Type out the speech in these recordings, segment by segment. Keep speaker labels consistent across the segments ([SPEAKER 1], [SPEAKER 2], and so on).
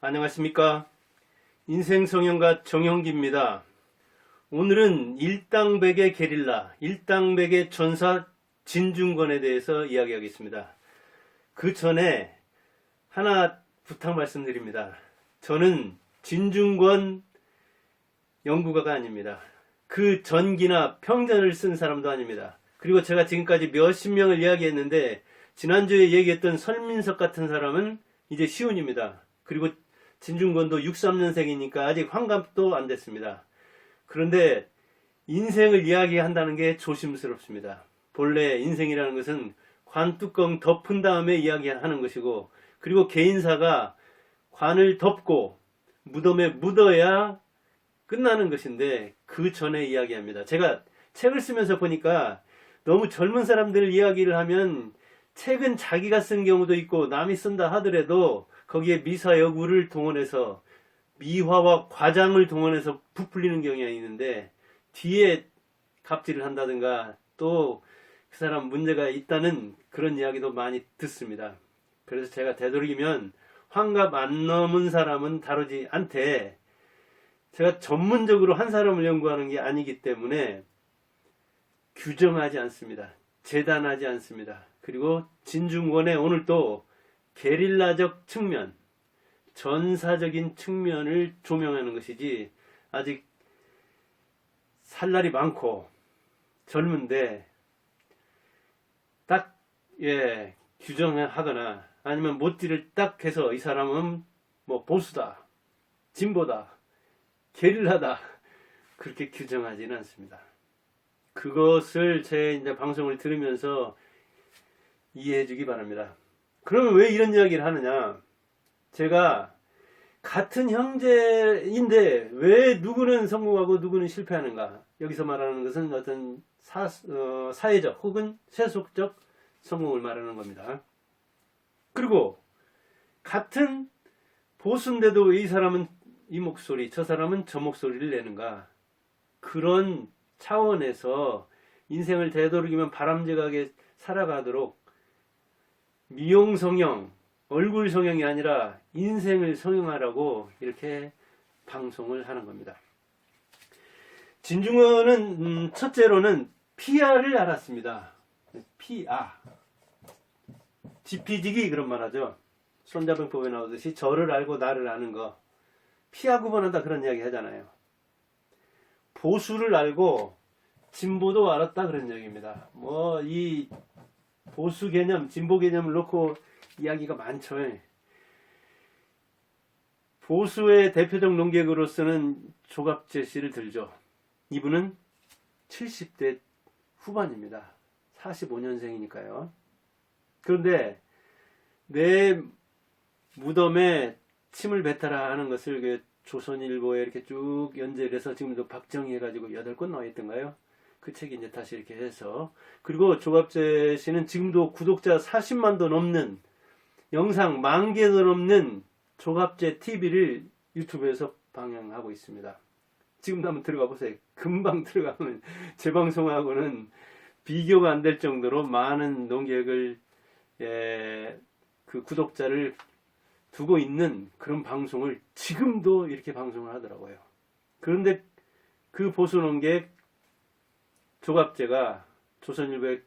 [SPEAKER 1] 안녕하십니까. 인생성형가 정형기입니다. 오늘은 일당백의 게릴라, 일당백의 전사 진중권에 대해서 이야기하겠습니다. 그 전에 하나 부탁 말씀드립니다. 저는 진중권 연구가가 아닙니다. 그 전기나 평전을 쓴 사람도 아닙니다. 그리고 제가 지금까지 몇십 명을 이야기했는데 지난주에 얘기했던 설민석 같은 사람은 이제 시운입니다. 그리고 진중권도 63년생이니까 아직 환갑도 안 됐습니다. 그런데 인생을 이야기한다는 게 조심스럽습니다. 본래 인생이라는 것은 관뚜껑 덮은 다음에 이야기하는 것이고, 그리고 개인사가 관을 덮고 무덤에 묻어야 끝나는 것인데 그 전에 이야기합니다. 제가 책을 쓰면서 보니까 너무 젊은 사람들 이야기를 하면 책은 자기가 쓴 경우도 있고 남이 쓴다 하더라도 거기에 미사여구를 동원해서 미화와 과장을 동원해서 부풀리는 경우가 있는데 뒤에 갑질을 한다든가 또 그 사람 문제가 있다는 그런 이야기도 많이 듣습니다. 그래서 제가 되도록이면 환갑 안 넘은 사람은 다루지 않되, 제가 전문적으로 한 사람을 연구하는 게 아니기 때문에 규정하지 않습니다. 재단하지 않습니다. 그리고 진중권의 오늘 또 게릴라적 측면, 전사적인 측면을 조명하는 것이지, 아직 살 날이 많고 젊은데 딱 규정하거나 아니면 못디를 딱 해서 이 사람은 뭐 보수다, 진보다, 게릴라다 그렇게 규정하지는 않습니다. 그것을 제 이제 방송을 들으면서 이해해 주기 바랍니다. 그러면 왜 이런 이야기를 하느냐? 제가 같은 형제인데 왜 누구는 성공하고 누구는 실패하는가? 여기서 말하는 것은 어떤 사회적 혹은 세속적 성공을 말하는 겁니다. 그리고 같은 보수인데도 이 사람은 이 목소리, 저 사람은 저 목소리를 내는가? 그런 차원에서 인생을 되도록이면 바람직하게 살아가도록 미용 성형, 얼굴 성형이 아니라 인생을 성형하라고 이렇게 방송을 하는 겁니다. 진중권은 첫째로는 PR을 알았습니다. PR. 지피지기 그런 말 하죠. 손자병법에 나오듯이 저를 알고 나를 아는 거. 피하 구분한다 그런 이야기 하잖아요. 보수를 알고 진보도 알았다 그런 얘기입니다. 뭐 이 보수 개념, 진보 개념을 놓고 이야기가 많죠. 보수의 대표적 논객으로서는 조갑재 씨를 들죠. 이분은 70대 후반입니다. 45년생이니까요. 그런데 내 무덤에 침을 뱉어라 하는 것을 조선일보에 이렇게 쭉 연재해서 지금도 박정희 해가지고 8권 나와 있던가요? 그 책이 이제 다시 이렇게 해서, 그리고 조갑재 씨는 지금도 구독자 40만도 넘는, 영상 10,000개도 넘는 조갑재 TV를 유튜브에서 방영하고 있습니다. 지금도 한번 들어가 보세요. 금방 들어가면 제 방송하고는 비교가 안 될 정도로 많은 논객을, 그 구독자를 두고 있는 그런 방송을 지금도 이렇게 방송을 하더라고요. 그런데 그 보수 논객 조갑재가 조선일보에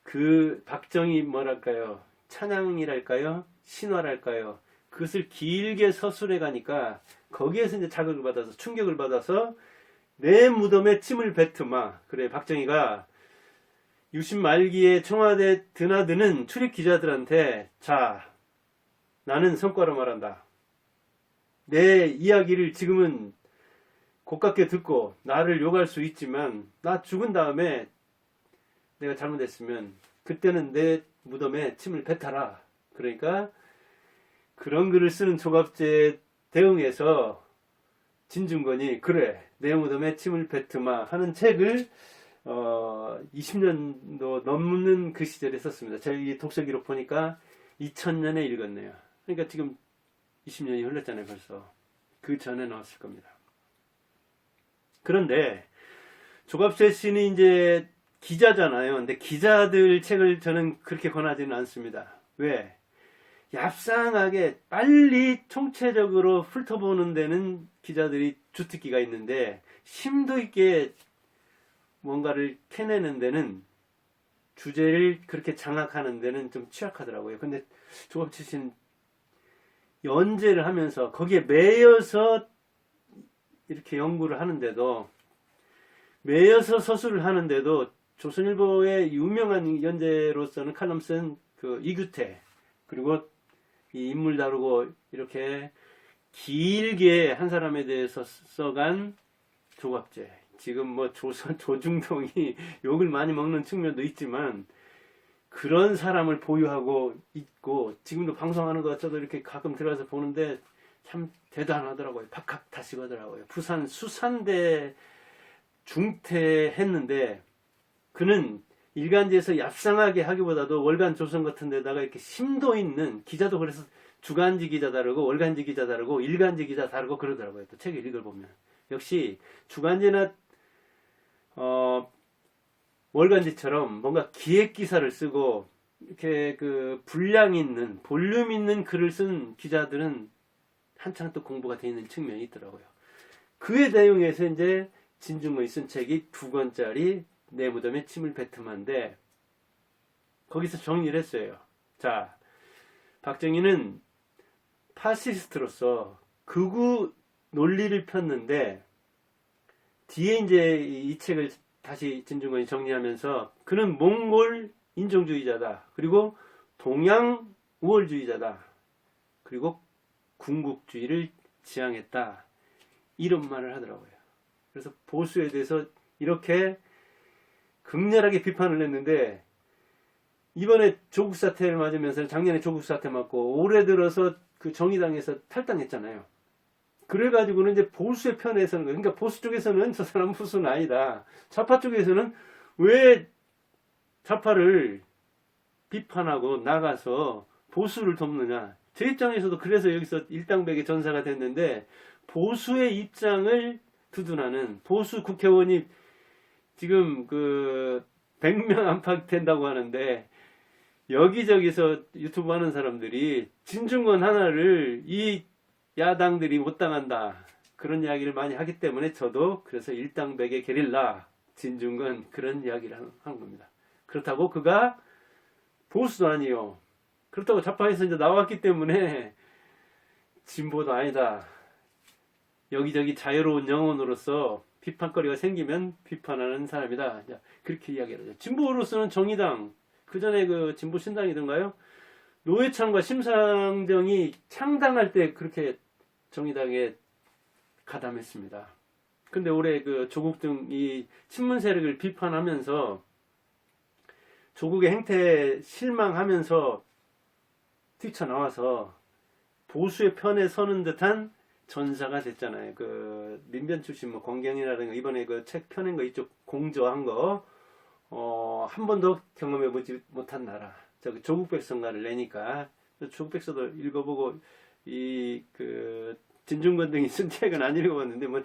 [SPEAKER 1] 그 박정희 뭐랄까요, 찬양이랄까요, 신화랄까요, 그것을 길게 서술해 가니까 거기에서 이제 자극을 받아서, 충격을 받아서 내 무덤에 침을 뱉으마. 그래, 박정희가 유신 말기에 청와대 드나드는 출입 기자들한테, 자, 나는 성과로 말한다. 내 이야기를 지금은 고깝게 듣고 나를 욕할 수 있지만 나 죽은 다음에 내가 잘못했으면 그때는 내 무덤에 침을 뱉어라. 그러니까 그런 글을 쓰는 조갑재에 대응해서 진중권이 그래, 내 무덤에 침을 뱉으마 하는 책을 20년도 넘는 그 시절에 썼습니다. 제가 이 독서 기록 보니까 2000년에 읽었네요. 그러니까 지금 20년이 흘렀잖아요, 벌써. 그 전에 나왔을 겁니다. 그런데 조갑재 씨는 이제 기자잖아요. 근데 기자들 책을 저는 그렇게 권하지는 않습니다. 왜? 얍상하게 빨리 총체적으로 훑어보는 데는 기자들이 주특기가 있는데 심도 있게 뭔가를 캐내는 데는 주제를 그렇게 장악하는 데는 좀 취약하더라고요. 근데 조갑재 씨는 연재를 하면서 거기에 매여서 이렇게 연구를 하는데도, 매여서 서술을 하는데도 조선일보의 유명한 연재로서는 칼럼 쓴 그 이규태, 그리고 이 인물 다루고 이렇게 길게 한 사람에 대해서 써간 조갑재, 지금 뭐 조중동이 욕을 많이 먹는 측면도 있지만 그런 사람을 보유하고 있고, 지금도 방송하는 거 저도 이렇게 가끔 들어가서 보는데 참 대단하더라고요. 박학다식하더라고요. 부산 수산대 중퇴했는데 그는 일간지에서 얍상하게 하기보다도 월간 조선 같은 데다가 이렇게 심도 있는, 기자도 그래서 주간지 기자 다르고 월간지 기자 다르고 일간지 기자 다르고 그러더라고요. 또 책을 읽어보면 역시 주간지나 월간지처럼 뭔가 기획 기사를 쓰고 이렇게 그 분량 있는, 볼륨 있는 글을 쓴 기자들은 한창 또 공부가 되어 있는 측면이 있더라고요. 그의 내용에서 이제 진중권이 쓴 책이 2권짜리 내 무덤에 침을 뱉음한데, 거기서 정리를 했어요. 자, 박정희는 파시스트로서 극우 논리를 폈는데, 뒤에 이제 이 책을 다시 진중권이 정리하면서 그는 몽골 인종주의자다, 그리고 동양 우월주의자다, 그리고 군국주의를 지향했다, 이런 말을 하더라고요. 그래서 보수에 대해서 이렇게 극렬하게 비판을 했는데, 이번에 조국 사태를 맞으면서, 작년에 조국 사태 맞고 올해 들어서 그 정의당에서 탈당했잖아요. 그래가지고는 이제 보수의 편에 서는 거예요. 그러니까 보수 쪽에서는 저 사람 후수는 아니다, 좌파 쪽에서는 왜 좌파를 비판하고 나가서 보수를 돕느냐. 제 입장에서도 그래서 여기서 일당백의 전사가 됐는데, 보수의 입장을 두둔하는 보수 국회의원이 지금 그 100명 안팎 된다고 하는데, 여기저기서 유튜브 하는 사람들이 진중권 하나를 이 야당들이 못 당한다, 그런 이야기를 많이 하기 때문에 저도 그래서 일당백의 게릴라 진중권, 그런 이야기를 하는 겁니다. 그렇다고 그가 보수도 아니요, 그렇다고 좌파에서 이제 나왔기 때문에 진보도 아니다, 여기저기 자유로운 영혼으로서 비판거리가 생기면 비판하는 사람이다, 그렇게 이야기를 하죠. 진보로서는 정의당, 그 전에 그 진보신당이던가요, 노회찬과 심상정이 창당할 때 그렇게 정의당에 가담했습니다. 근데 올해 그 조국 등 이 친문 세력을 비판하면서 조국의 행태에 실망하면서 뛰쳐나와서 보수의 편에 서는 듯한 전사가 됐잖아요. 그 민변 출신 뭐 권경이라든가 이번에 그 책 펴낸 거 이쪽 공저한 거 한 번도 경험해보지 못한 나라, 저기 조국백성가를 내니까 조국 백서도 읽어보고 이 그 진중권 등이 쓴 책은 안 읽어봤는데 뭐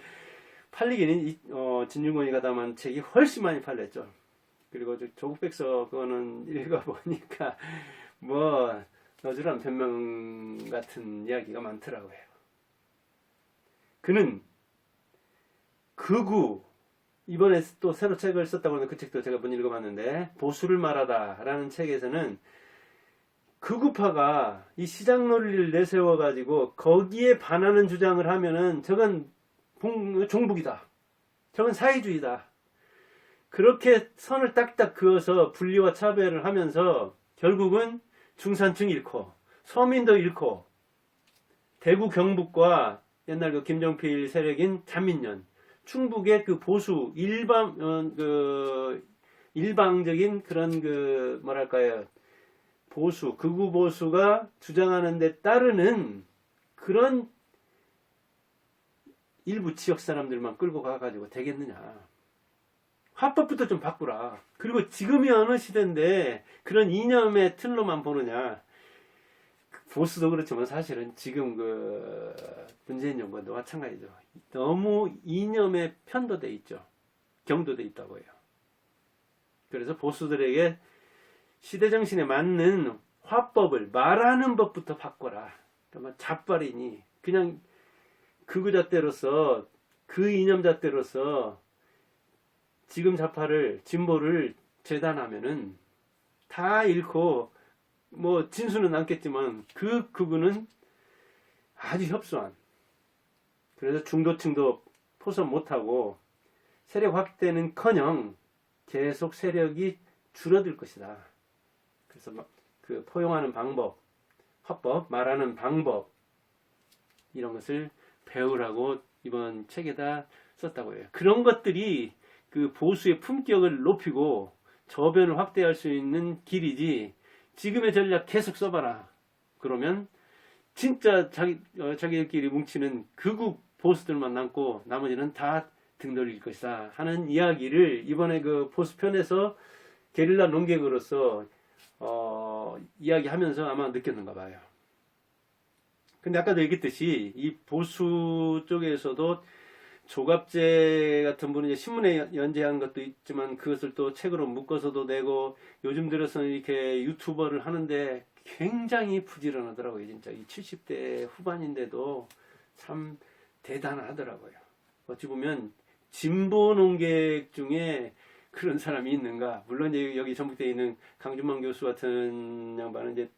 [SPEAKER 1] 팔리기는 진중권이 가담한 책이 훨씬 많이 팔렸죠. 그리고 조국 백서 그거는 읽어보니까 뭐 너저런 변명 같은 이야기가 많더라고요. 그는 극우, 이번에 또 새로 책을 썼다고 하는 그 책도 제가 못 읽어봤는데, 보수를 말하다 라는 책에서는 극우파가 이 시장 논리를 내세워가지고 거기에 반하는 주장을 하면은 저건 종북이다, 저건 사회주의다, 그렇게 선을 딱딱 그어서 분리와 차별을 하면서 결국은 중산층 잃고 서민도 잃고, 대구 경북과 옛날 그 김정필 세력인 자민련, 충북의 그 보수 일방적인 그런 그 뭐랄까요, 보수, 극우 보수가 주장하는 데 따르는 그런 일부 지역 사람들만 끌고 가가지고 되겠느냐. 화법부터 좀 바꾸라. 그리고 지금이 어느 시대인데 그런 이념의 틀로만 보느냐. 보수도 그렇지만 사실은 지금 그 문재인 정부도 마찬가지죠. 너무 이념에 편도돼 있죠. 경도돼 있다고 해요. 그래서 보수들에게 시대정신에 맞는 화법을 말하는 법부터 바꿔라. 그러니까 잡발이니 그냥 극우잣대로서 그 이념잣대로서 지금 좌파를 진보를 재단하면은 다 잃고 뭐 진수는 않겠지만 그 극우는 아주 협소한, 그래서 중도층도 포섭 못하고 세력 확대는커녕 계속 세력이 줄어들 것이다. 그래서 그 포용하는 방법, 화법, 말하는 방법 이런 것을 배우라고 이번 책에다 썼다고 해요. 그런 것들이 그 보수의 품격을 높이고 저변을 확대할 수 있는 길이지, 지금의 전략 계속 써봐라. 그러면 진짜 자기들끼리 뭉치는 극우 보수들만 남고 나머지는 다 등 돌릴 것이다 하는 이야기를 이번에 그 보수편에서 게릴라 논객으로서 이야기하면서 아마 느꼈는가 봐요. 근데 아까도 얘기했듯이 이 보수 쪽에서도 조갑재 같은 분은 이제 신문에 연재한 것도 있지만 그것을 또 책으로 묶어서도 내고, 요즘 들어서는 이렇게 유튜버를 하는데 굉장히 부지런하더라고요. 진짜 이 70대 후반인데도 참 대단하더라고요. 어찌 보면 진보 논객 중에 그런 사람이 있는가. 물론 이제 여기 전북대에 있는 강준만 교수 같은 양반은 이제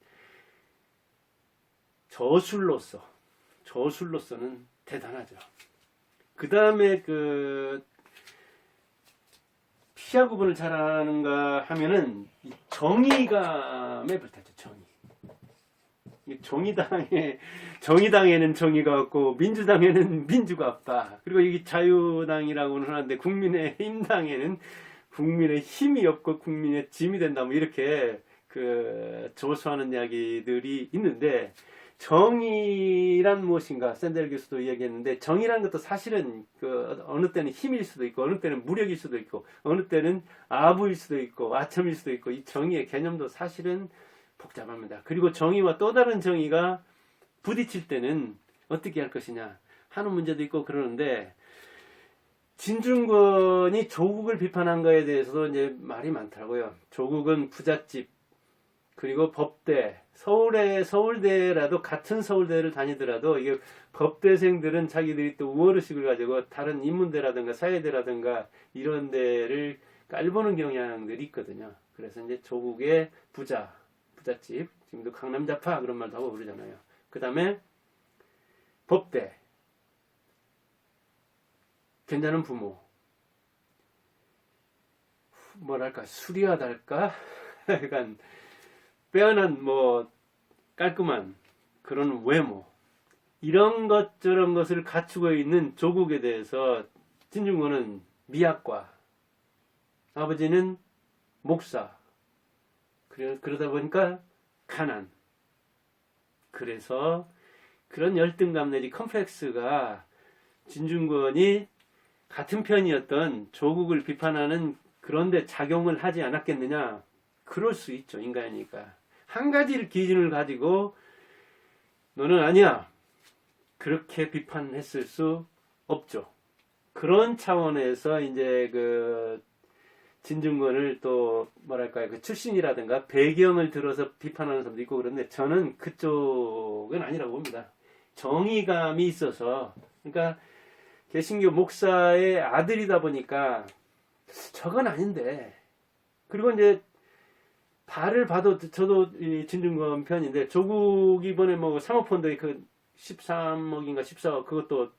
[SPEAKER 1] 저술로서는 대단하죠. 그 다음에 그 피하 구분을 잘하는가 하면은 이 정의감에 불탔죠. 정의당에는 정의가 없고 민주당에는 민주가 없다. 그리고 이 자유당이라고는 하는데 국민의힘당에는 국민의 힘이 없고 국민의 짐이 된다. 뭐 이렇게 그 조소하는 이야기들이 있는데, 정의란 무엇인가? 샌델 교수도 이야기했는데, 정의라는 것도 사실은 그 어느 때는 힘일 수도 있고, 어느 때는 무력일 수도 있고, 어느 때는 아부일 수도 있고, 아첨일 수도 있고, 이 정의의 개념도 사실은 복잡합니다. 그리고 정의와 또 다른 정의가 부딪힐 때는 어떻게 할 것이냐 하는 문제도 있고 그러는데, 진중권이 조국을 비판한 거에 대해서도 이제 말이 많더라고요. 조국은 부잣집, 그리고 법대, 서울대라도 같은 서울대를 다니더라도 이게 법대생들은 자기들이 또 우월의식을 가지고 다른 인문대라든가 사회대라든가 이런 데를 깔보는 경향들이 있거든요. 그래서 이제 조국의 부잣집, 지금도 강남자파 그런 말도 하고 그러잖아요. 그 다음에 법대, 괜찮은 부모, 뭐랄까 수리하달까 약간 빼어난 뭐 깔끔한 그런 외모, 이런 것 저런 것을 갖추고 있는 조국에 대해서 진중권은 미학과, 아버지는 목사, 그러다 보니까 가난, 그래서 그런 열등감 내지 컴플렉스가 진중권이 같은 편이었던 조국을 비판하는 그런데 작용을 하지 않았겠느냐. 그럴 수 있죠. 인간이니까. 한 가지 기준을 가지고 너는 아니야, 그렇게 비판했을 수 없죠. 그런 차원에서 이제 그 진중권을 또 뭐랄까요, 그 출신이라든가 배경을 들어서 비판하는 사람도 있고 그런데, 저는 그쪽은 아니라고 봅니다. 정의감이 있어서, 그러니까 개신교 목사의 아들이다 보니까 저건 아닌데, 그리고 이제 발을 봐도 저도 이 진중권 편인데, 조국 이번에 뭐 사모펀드에 그 13억인가 14억 그것도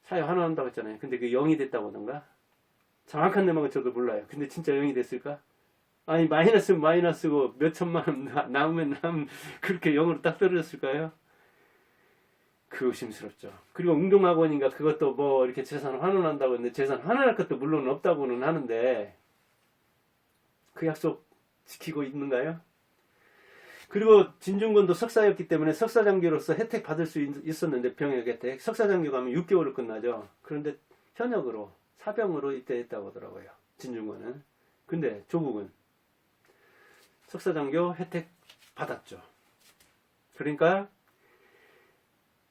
[SPEAKER 1] 사회 환원한다고 했잖아요. 근데 그 0이 됐다고 하던가. 정확한 내막은 저도 몰라요. 근데 진짜 0이 됐을까? 아니 마이너스면 마이너스고 몇 천만 원 남으면 그렇게 0으로 딱 떨어졌을까요? 그 의심스럽죠. 그리고 웅동학원인가 그것도 뭐 이렇게 재산 환원한다고 했는데, 재산 환원할 것도 물론 없다고는 하는데 그 약속 지키고 있는가요? 그리고 진중권도 석사였기 때문에 석사장교로서 혜택 받을 수 있었는데, 병역 혜택, 석사장교 가면 6개월로 끝나죠. 그런데 현역으로 사병으로 입대했다고 하더라고요, 진중권은. 근데 조국은 석사장교 혜택 받았죠. 그러니까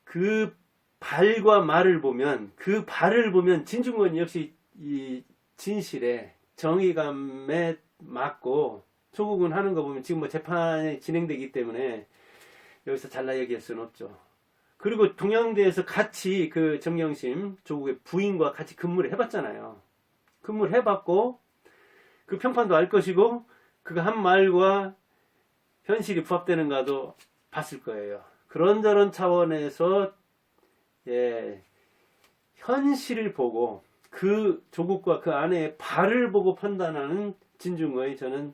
[SPEAKER 1] 그 발과 말을 보면, 그 발을 보면 진중권 역시 이 진실에 정의감에 맞고 조국은 하는 거 보면 지금 뭐 재판이 진행되기 때문에 여기서 잘라 얘기할 수는 없죠. 그리고 동양대에서 같이 그 정경심 조국의 부인과 같이 근무를 해봤잖아요. 근무를 해봤고 그 평판도 알 것이고 그가 한 말과 현실이 부합되는가도 봤을 거예요. 그런저런 차원에서 예, 현실을 보고 그 조국과 그 아내의 발을 보고 판단하는 진중권이 저는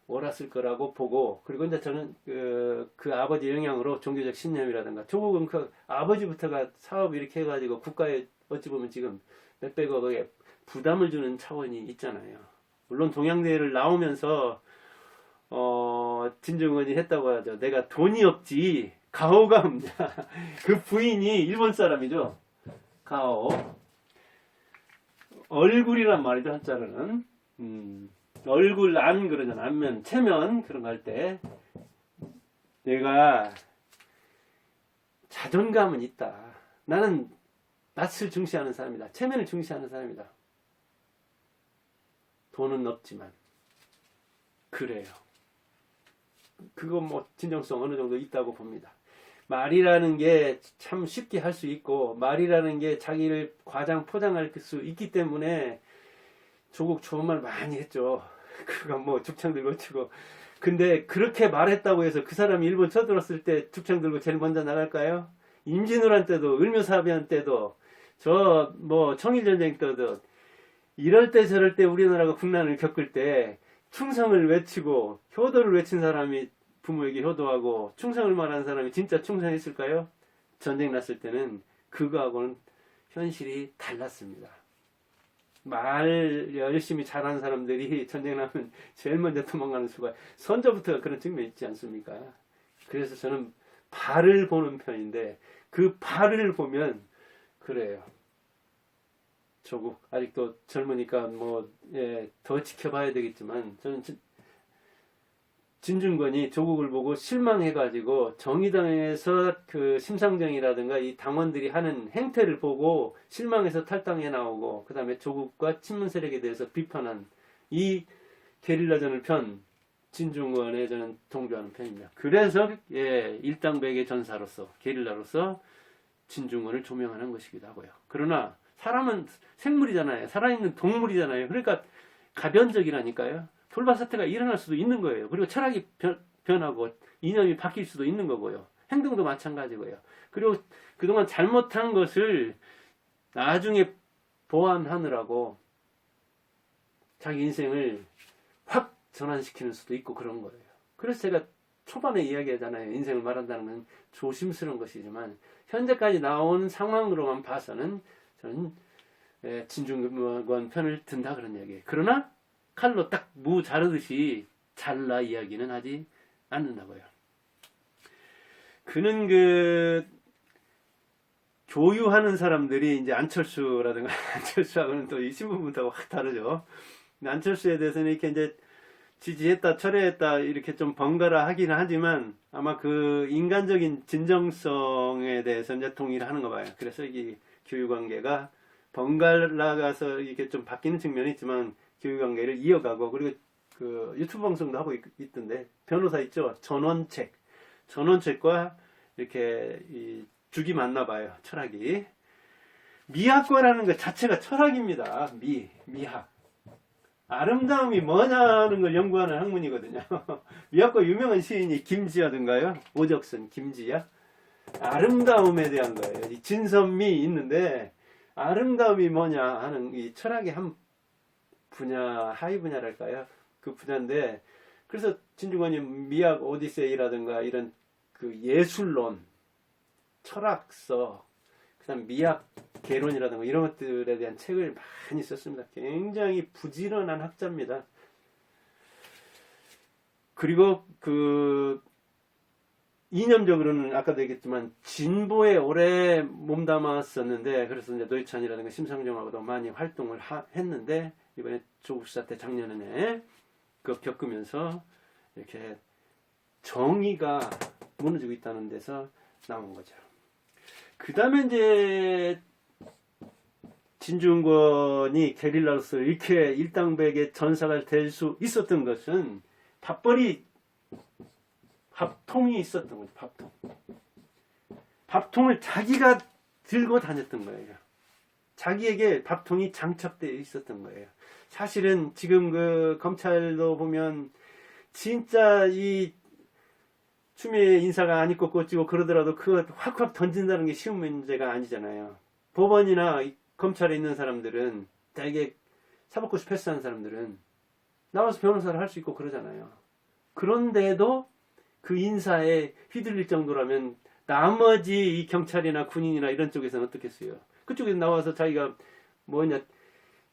[SPEAKER 1] 옳았을 거라고 보고, 그리고 이제 저는 그 아버지 영향으로 종교적 신념이라든가 조국은 그 아버지부터가 사업 이렇게 해가지고 국가에 어찌 보면 지금 몇백억의 부담을 주는 차원이 있잖아요. 물론 동양대를 나오면서 진중권이 했다고 하죠. 내가 돈이 없지 가오가 없냐. 그 부인이 일본 사람이죠. 가오. 얼굴이란 말이죠, 한자로는. 얼굴 안 그러잖아. 안면, 체면 그런 거 할 때 내가 자존감은 있다. 나는 낯을 중시하는 사람이다. 체면을 중시하는 사람이다. 돈은 없지만 그래요. 그거 뭐 진정성 어느 정도 있다고 봅니다. 말이라는 게 참 쉽게 할 수 있고 말이라는 게 자기를 과장 포장할 수 있기 때문에 조국 좋은 말 많이 했죠. 그거 뭐 죽창 들고 치고. 근데 그렇게 말했다고 해서 그 사람이 일본 쳐들었을 때 죽창 들고 제일 먼저 나갈까요? 임진왜란 때도 을묘사변 때도 저 뭐 청일전쟁 때도 이럴 때 저럴 때 우리나라가 국난을 겪을 때 충성을 외치고 효도를 외친 사람이 부모에게 효도하고 충성을 말하는 사람이 진짜 충성했을까요? 전쟁 났을 때는 그거하고는 현실이 달랐습니다. 말 열심히 잘하는 사람들이 전쟁 나면 제일 먼저 도망가는 수가 선조부터 그런 측면이 있지 않습니까? 그래서 저는 발을 보는 편인데 그 발을 보면 그래요. 조국 아직도 젊으니까 뭐 더 지켜봐야 되겠지만 저는 진중권이 조국을 보고 실망해가지고 정의당에서 그 심상정이라든가 이 당원들이 하는 행태를 보고 실망해서 탈당해 나오고 그 다음에 조국과 친문 세력에 대해서 비판한 이 게릴라전을 편 진중권에 저는 동조하는 편입니다. 그래서 일당백의 전사로서 게릴라로서 진중권을 조명하는 것이기도 하고요. 그러나 사람은 생물이잖아요. 살아있는 동물이잖아요. 그러니까 가변적이라니까요. 돌발 사태가 일어날 수도 있는 거예요. 그리고 철학이 변하고 이념이 바뀔 수도 있는 거고요. 행동도 마찬가지고요. 그리고 그동안 잘못한 것을 나중에 보완하느라고 자기 인생을 확 전환시키는 수도 있고 그런 거예요. 그래서 제가 초반에 이야기하잖아요. 인생을 말한다는 건 조심스러운 것이지만 현재까지 나온 상황으로만 봐서는 저는 진중권 편을 든다 그런 얘기예요. 그러나 칼로 딱 무 자르듯이 잘라 이야기는 하지 않는다고요. 그는 그 교유하는 사람들이 이제 안철수라든가 안철수하고는 또 이 신분부터가 확 다르죠. 안철수에 대해서는 이렇게 이제 지지했다 철회했다 이렇게 좀 번갈아 하긴 하지만 아마 그 인간적인 진정성에 대해서 이제 동의를 하는 거 봐요. 그래서 이 교육관계가 번갈아가서 이렇게 좀 바뀌는 측면이 있지만 교육관계를 이어가고 그리고 그 유튜브 방송도 하고 있던데 변호사 있죠. 전원책과 이렇게 이 죽이 맞나 봐요. 철학이 미학과라는 것 자체가 철학입니다. 미학 아름다움이 뭐냐는 걸 연구하는 학문이거든요. 미학과 유명한 시인이 김지하든가요. 오적선 김지하 아름다움에 대한 거예요. 이 진선미 있는데 아름다움이 뭐냐 하는 이 철학의 한 분야, 하위 분야랄까요? 그 분야인데, 그래서 진중권이 미학 오디세이라든가 이런 그 예술론, 철학서, 그 다음 미학 개론이라든가 이런 것들에 대한 책을 많이 썼습니다. 굉장히 부지런한 학자입니다. 그리고 그 이념적으로는 아까도 얘기했지만 진보에 오래 몸담았었는데 그래서 이제 노회찬이라든가 심상정하고도 많이 활동을 했는데 이번에 조국 사태 작년에 그 겪으면서 이렇게 정의가 무너지고 있다는 데서 나온 거죠. 그 다음에 이제 진중권이 게릴라로서 이렇게 일당백의 전사가 될 수 있었던 것은 밥벌이 밥통이 있었던 거죠. 밥통. 밥통을 자기가 들고 다녔던 거예요. 자기에게 밥통이 장착되어 있었던 거예요. 사실은 지금 그 검찰도 보면 진짜 이 추미애 인사가 안 입고 꽂히고 그러더라도 그거 확확 던진다는 게 쉬운 문제가 아니잖아요. 법원이나 검찰에 있는 사람들은, 이게 사법고시 패스한 사람들은 나와서 변호사를 할 수 있고 그러잖아요. 그런데도 그 인사에 휘둘릴 정도라면 나머지 이 경찰이나 군인이나 이런 쪽에서는 어떻겠어요? 그쪽에서 나와서 자기가 뭐냐,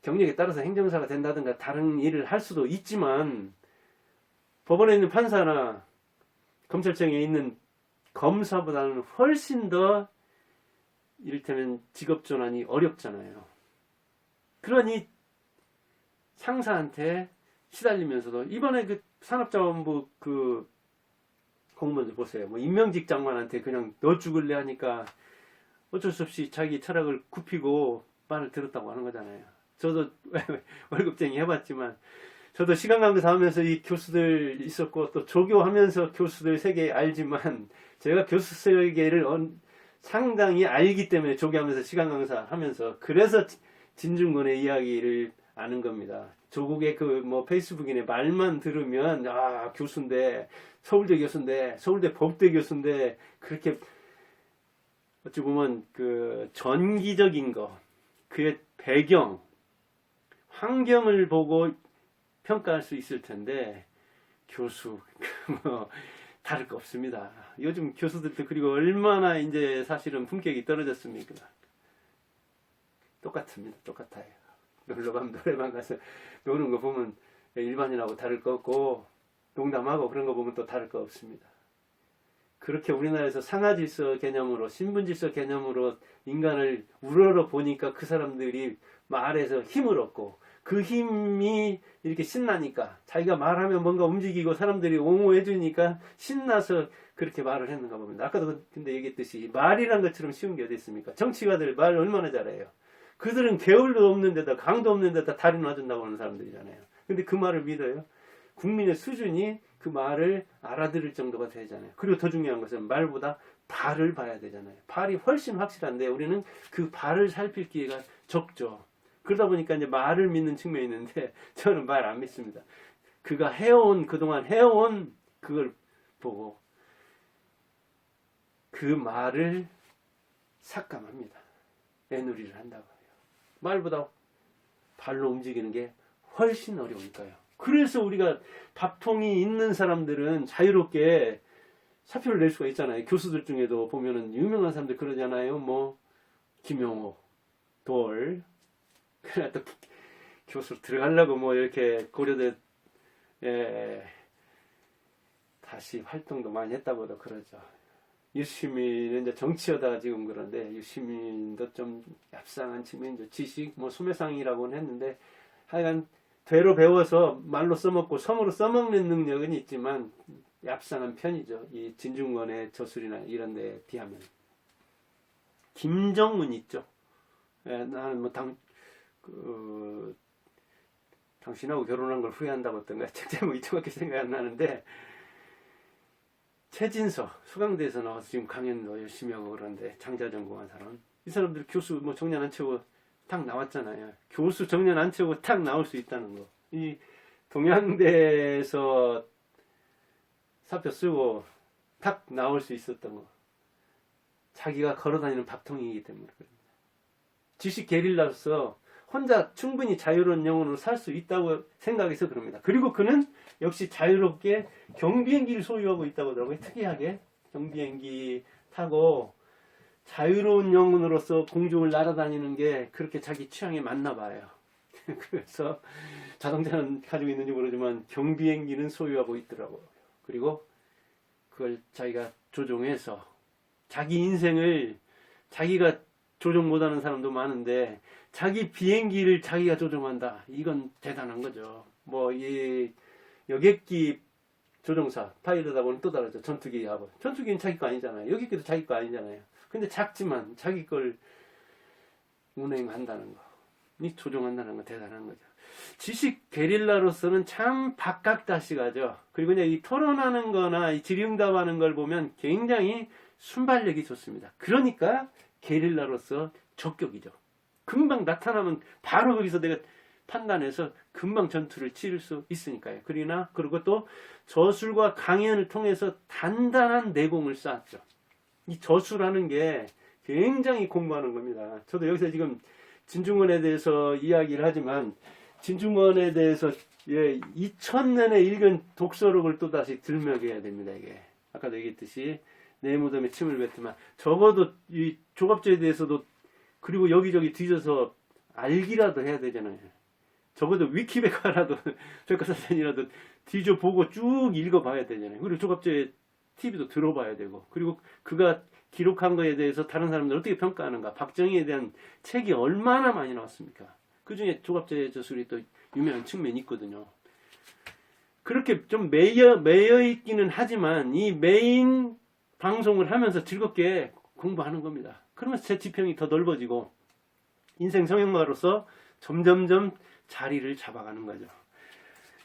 [SPEAKER 1] 경력에 따라서 행정사가 된다든가 다른 일을 할 수도 있지만, 법원에 있는 판사나 검찰청에 있는 검사보다는 훨씬 더 이를테면 직업전환이 어렵잖아요. 그러니 상사한테 시달리면서도, 이번에 그 산업자원부 그 공무원들 보세요. 뭐 임명직 장관한테 그냥 너 죽을래 하니까 어쩔 수 없이 자기 철학을 굽히고 말을 들었다고 하는 거잖아요. 저도 월급쟁이 해봤지만, 저도 시간 강사 하면서 이 교수들 있었고, 또 조교하면서 교수들 세계 알지만, 제가 교수 세계를 상당히 알기 때문에 조교하면서 시간 강사 하면서, 그래서 진중권의 이야기를 아는 겁니다. 조국의 그 뭐 페이스북이네 말만 들으면, 아, 교수인데, 서울대 교수인데, 서울대 법대 교수인데, 그렇게 어찌 보면 그 전기적인 거, 그의 배경, 환경을 보고 평가할 수 있을 텐데, 교수 뭐 다를 거 없습니다. 요즘 교수들도 그리고 얼마나 이제 사실은 품격이 떨어졌습니까? 똑같습니다. 똑같아요. 놀러 가면 노래방 가서 노는 거 보면 일반인하고 다를 거 없고, 농담하고 그런 거 보면 또 다를 거 없습니다. 그렇게 우리나라에서 상하질서 개념으로, 신분질서 개념으로 인간을 우러러 보니까 그 사람들이 말에서 힘을 얻고, 그 힘이 이렇게 신나니까, 자기가 말하면 뭔가 움직이고 사람들이 옹호해 주니까 신나서 그렇게 말을 했는가 봅니다. 아까도 근데 얘기했듯이 말이란 것처럼 쉬운 게 어디 있습니까? 정치가들 말 얼마나 잘해요. 그들은 개울도 없는 데다 강도 없는 데다 다리 놔준다고 하는 사람들이잖아요. 근데 그 말을 믿어요? 국민의 수준이 그 말을 알아들을 정도가 되잖아요. 그리고 더 중요한 것은 말보다 발을 봐야 되잖아요. 발이 훨씬 확실한데 우리는 그 발을 살필 기회가 적죠. 그러다 보니까 이제 말을 믿는 측면이 있는데, 저는 말 안 믿습니다. 그가 그동안 해온 그걸 보고 그 말을 삭감합니다. 애누리를 한다고 해요. 말보다 발로 움직이는 게 훨씬 어려우니까요. 그래서 우리가 밥통이 있는 사람들은 자유롭게 사표를 낼 수가 있잖아요. 교수들 중에도 보면은 유명한 사람들 그러잖아요. 뭐 김용호, 돌, 그래 또 교수로 들어가려고 뭐 이렇게 고려대 다시 활동도 많이 했다고도 그러죠. 유시민은 이제 정치하다가 지금 그런데, 유시민도 좀 얍상한 측면이죠. 지식 뭐 소매상이라고는 했는데, 하여간 되로 배워서 말로 써먹고 섬으로 써먹는 능력은 있지만 얍상한 편이죠. 이 진중권의 저술이나 이런 데에 비하면. 김정은 있죠. 나는 뭐 당신하고 결혼한 걸 후회한다고 했던가, 뭐 이쪽밖에 생각 안 나는데, 최진서 수강대에서 나와서 지금 강연도 열심히 하고 그러는데, 장자 전공한 사람, 이 사람들 교수 뭐 정년 안 채우고 딱 나왔잖아요. 교수 정년 안 채우고 딱 나올 수 있다는 거. 이 동양대에서 사표 쓰고 딱 나올 수 있었던 거, 자기가 걸어다니는 밥통이기 때문에 그럽니다. 지식 게릴라로서 혼자 충분히 자유로운 영혼으로 살 수 있다고 생각해서 그럽니다. 그리고 그는 역시 자유롭게 경비행기를 소유하고 있다고 하더라고요. 특이하게 경비행기 타고 자유로운 영혼으로서 공중을 날아다니는 게 그렇게 자기 취향에 맞나 봐요. 그래서 자동차는 가지고 있는지 모르지만 경비행기는 소유하고 있더라고요. 그리고 그걸 자기가 조종해서 자기 인생을 자기가 조종 못하는 사람도 많은데, 자기 비행기를 자기가 조종한다. 이건 대단한 거죠. 뭐 이 여객기 조종사 파일럿하고는 또 다르죠. 전투기하고. 전투기는 자기 거 아니잖아요. 여객기도 자기 거 아니잖아요. 근데 작지만 자기 걸 운행한다는 거, 이 조종한다는 거 대단한 거죠. 지식 게릴라로서는 참 박학다식하죠. 그리고 이제 이 토론하는 거나 이 질의응답하는 걸 보면 굉장히 순발력이 좋습니다. 그러니까 게릴라로서 적격이죠. 금방 나타나면 바로 거기서 내가 판단해서 금방 전투를 치를 수 있으니까요. 그리고 또 저술과 강연을 통해서 단단한 내공을 쌓았죠. 이 저술하는 게 굉장히 공부하는 겁니다. 저도 여기서 지금 진중권에 대해서 이야기를 하지만 진중권에 대해서 2000년에 읽은 독서록을 또다시 들먹여야 됩니다. 이게 아까도 얘기했듯이 내 무덤에 침을 뱉으면 적어도 이 조갑제에 대해서도 그리고 여기저기 뒤져서 알기라도 해야 되잖아요. 적어도 위키백과라도 백과사전이라도 뒤져보고 쭉 읽어봐야 되잖아요. 그리고 조갑제 TV도 들어봐야 되고 그리고 그가 기록한 거에 대해서 다른 사람들 어떻게 평가하는가. 박정희에 대한 책이 얼마나 많이 나왔습니까. 그 중에 조갑제 저술이 또 유명한 측면이 있거든요. 그렇게 좀 매여 있기는 하지만 이 메인 방송을 하면서 즐겁게 공부하는 겁니다. 그러면서 제 지평이 더 넓어지고 인생 성형가로서 점점점 자리를 잡아가는 거죠.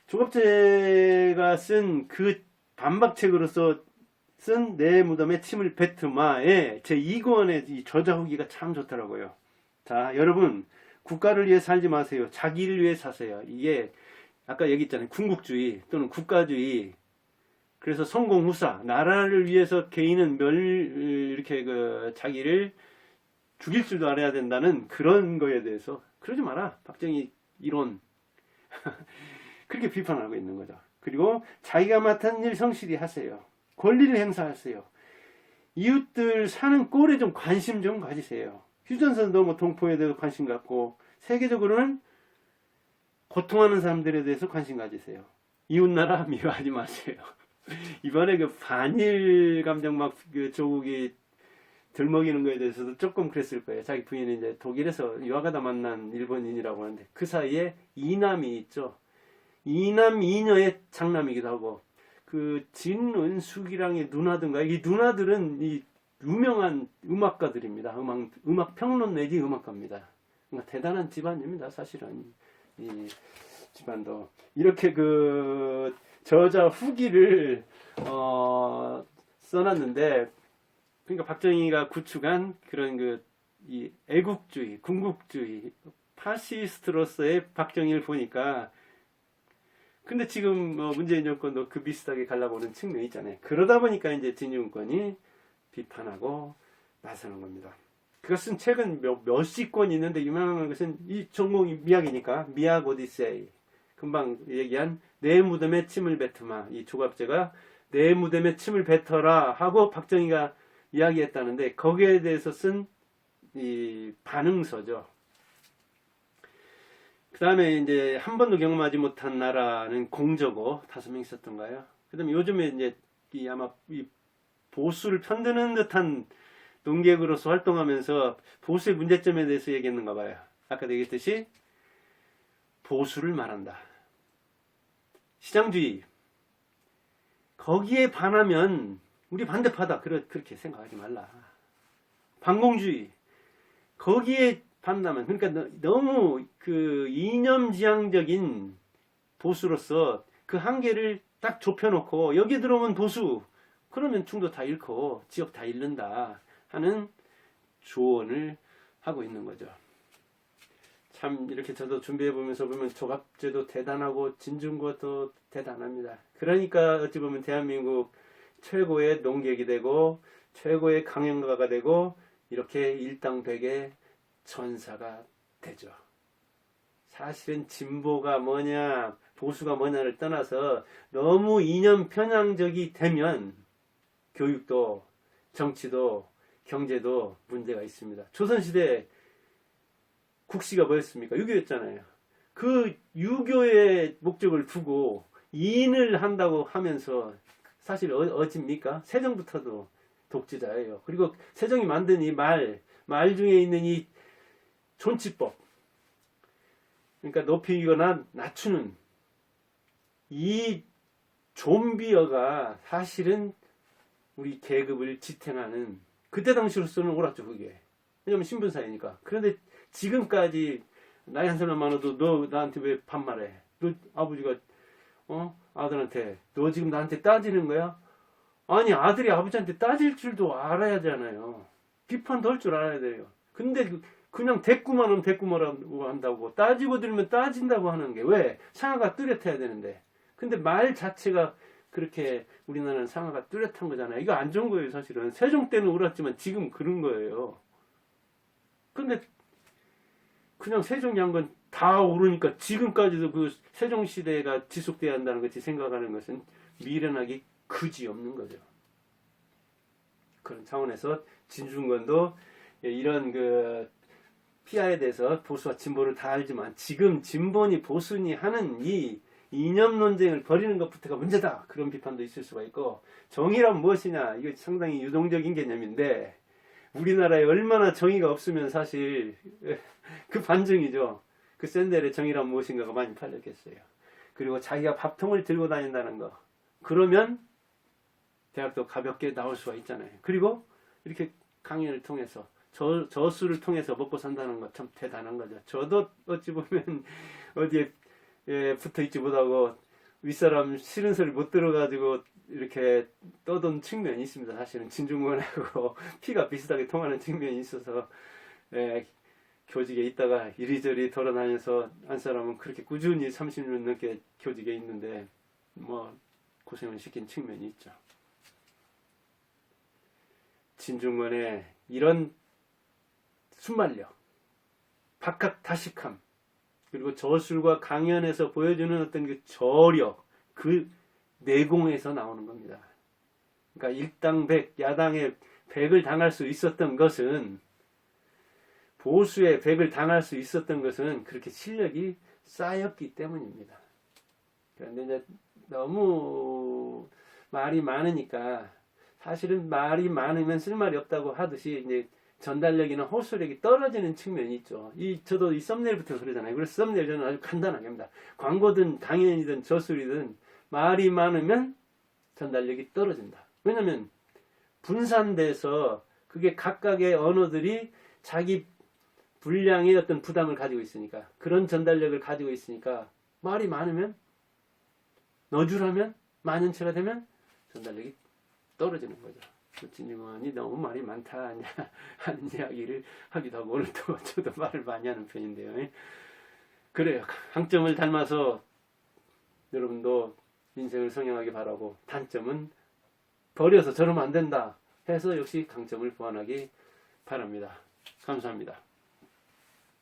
[SPEAKER 1] 조갑제가 쓴 그 반박책으로서 쓴 내 무덤에 침을 뱉으마에 제 2권의 이 저자 후기가 참 좋더라고요. 자, 여러분 국가를 위해 살지 마세요. 자기를 위해 사세요. 이게 아까 얘기했잖아요. 군국주의 또는 국가주의. 그래서 성공후사, 나라를 위해서 개인은 이렇게 자기를 죽일 줄도 알아야 된다는 그런 거에 대해서 그러지 마라. 박정희 이론. 그렇게 비판하고 있는 거죠. 그리고 자기가 맡은 일 성실히 하세요. 권리를 행사하세요. 이웃들 사는 꼴에 좀 관심 좀 가지세요. 휴전선도 뭐 동포에 대해서 관심 갖고 세계적으로는 고통하는 사람들에 대해서 관심 가지세요. 이웃나라 미워하지 마세요. 이번에 그 반일 감정 막 조국이 들먹이는 거에 대해서도 조금 그랬을 거예요. 자기 부인이 이제 독일에서 유학하다 만난 일본인이라고 하는데 그 사이에 이남이 있죠. 이남 이녀의 장남이기도 하고 그 진은숙이랑의 누나든가 이 누나들은 이 유명한 음악가들입니다. 음악 평론 내지 음악가입니다. 그러니까 대단한 집안입니다. 사실은 이 집안도 이렇게 그 저자 후기를 써놨는데 그러니까 박정희가 구축한 그런 이 애국주의, 군국주의, 파시스트로서의 박정희를 보니까 근데 지금 문재인 정권도 그 비슷하게 가려고 하는 측면이 있잖아요. 그러다 보니까 이제 진중권이 비판하고 나서는 겁니다. 그것은 책은 몇십 권 있는데 유명한 것은 이 전공이 미학이니까 미학 오디세이. 금방 얘기한 내 무덤에 침을 뱉으마. 이 조갑제가 내 무덤에 침을 뱉어라 하고 박정희가 이야기했다는데 거기에 대해서 쓴 이 반응서죠. 그 다음에 이제 한 번도 경험하지 못한 나라는 공저고 5명 있었던가요? 그 다음에 요즘에 이제 아마 이 보수를 편드는 듯한 농객으로서 활동하면서 보수의 문제점에 대해서 얘기했는가 봐요. 아까도 얘기했듯이 보수를 말한다. 시장주의. 거기에 반하면 우리 반대파다. 그렇게 생각하지 말라. 반공주의. 거기에 반다면 그러니까 너무 그 이념지향적인 보수로서 그 한계를 딱 좁혀놓고 여기에 들어오면 보수 그러면 중도 다 잃고 지역 다 잃는다 하는 조언을 하고 있는 거죠. 참 이렇게 저도 준비해보면서 보면 조갑제도 대단하고 진중권도 대단합니다. 그러니까 어찌 보면 대한민국 최고의 농객이 되고 최고의 강연가가 되고 이렇게 일당백의 전사가 되죠. 사실은 진보가 뭐냐 보수가 뭐냐를 떠나서 너무 이념 편향적이 되면 교육도 정치도 경제도 문제가 있습니다. 조선시대 국시가 뭐였습니까? 유교였잖아요. 그 유교의 목적을 두고 이인을 한다고 하면서 사실 어집니까? 세종부터도 독재자예요. 그리고 세종이 만든 이 말 중에 있는 이 존치법 그러니까 높이거나 낮추는 이 존비어가 사실은 우리 계급을 지탱하는 그때 당시로서는 옳았죠. 그게 왜냐면 신분사회니까. 그런데 지금까지 나이 한 살만 많아도 너 나한테 왜 반말해? 너 아버지가 아들한테 너 지금 나한테 따지는 거야? 아니 아들이 아버지한테 따질 줄도 알아야 하잖아요. 비판도 할 줄 알아야 돼요. 근데 그냥 대꾸만 하면 대꾸만 한다고 따지고 들면 따진다고 하는 게 왜? 상하가 뚜렷해야 되는데. 근데 말 자체가 그렇게 우리나라는 상하가 뚜렷한 거잖아요. 이거 안 좋은 거예요 사실은. 세종 때는 옳았지만 지금 그런 거예요. 근데 그냥 세종 양건 다 오르니까 지금까지도 그 세종시대가 지속돼야 한다는 것이 생각하는 것은 미련하기 그지없는 거죠. 그런 차원에서 진중권도 이런 그 피아에 대해서 보수와 진보를 다 알지만 지금 진보니 보수니 하는 이 이념 논쟁을 벌이는 것부터가 문제다. 그런 비판도 있을 수가 있고 정의란 무엇이냐 이거 상당히 유동적인 개념인데 우리나라에 얼마나 정의가 없으면 사실 그 반증이죠. 그 샌델의 정의란 무엇인가가 많이 팔렸겠어요. 그리고 자기가 밥통을 들고 다닌다는 거. 그러면 대학도 가볍게 나올 수가 있잖아요. 그리고 이렇게 강연을 통해서 저수를 통해서 먹고 산다는 거 참 대단한 거죠. 저도 어찌 보면 어디에 붙어 있지 못하고 윗사람 싫은 소리 못 들어가지고 이렇게 떠돈 측면이 있습니다. 사실은 진중권하고 피가 비슷하게 통하는 측면이 있어서 교직에 있다가 이리저리 돌아다녀서 한 사람은 그렇게 꾸준히 30년 넘게 교직에 있는데 뭐 고생을 시킨 측면이 있죠. 진중권의 이런 순발력, 박학다식함, 그리고 저술과 강연에서 보여주는 어떤 그 저력, 그 내공에서 나오는 겁니다. 그러니까 일당백, 야당의 백을 당할 수 있었던 것은 보수의 백을 당할 수 있었던 것은 그렇게 실력이 쌓였기 때문입니다. 그런데 이제 너무 말이 많으니까 사실은 말이 많으면 쓸말이 없다고 하듯이 이제 전달력이나 호소력이 떨어지는 측면이 있죠. 저도 이 썸네일부터 그러잖아요. 그래서 썸네일 저는 아주 간단하게 합니다. 광고든 강연이든 저술이든 말이 많으면 전달력이 떨어진다. 왜냐하면 분산돼서 그게 각각의 언어들이 자기 분량의 어떤 부담을 가지고 있으니까 그런 전달력을 가지고 있으니까 말이 많으면 너줄하면 만연체가 되면 전달력이 떨어지는 거죠. 진중권이 너무 말이 많다 하는 이야기를 하기도 하고 오늘도 저도 말을 많이 하는 편인데요. 그래요. 강점을 닮아서 여러분도 인생을 성형하기 바라고 단점은 버려서 저러면 안 된다 해서 역시 강점을 보완하기 바랍니다. 감사합니다.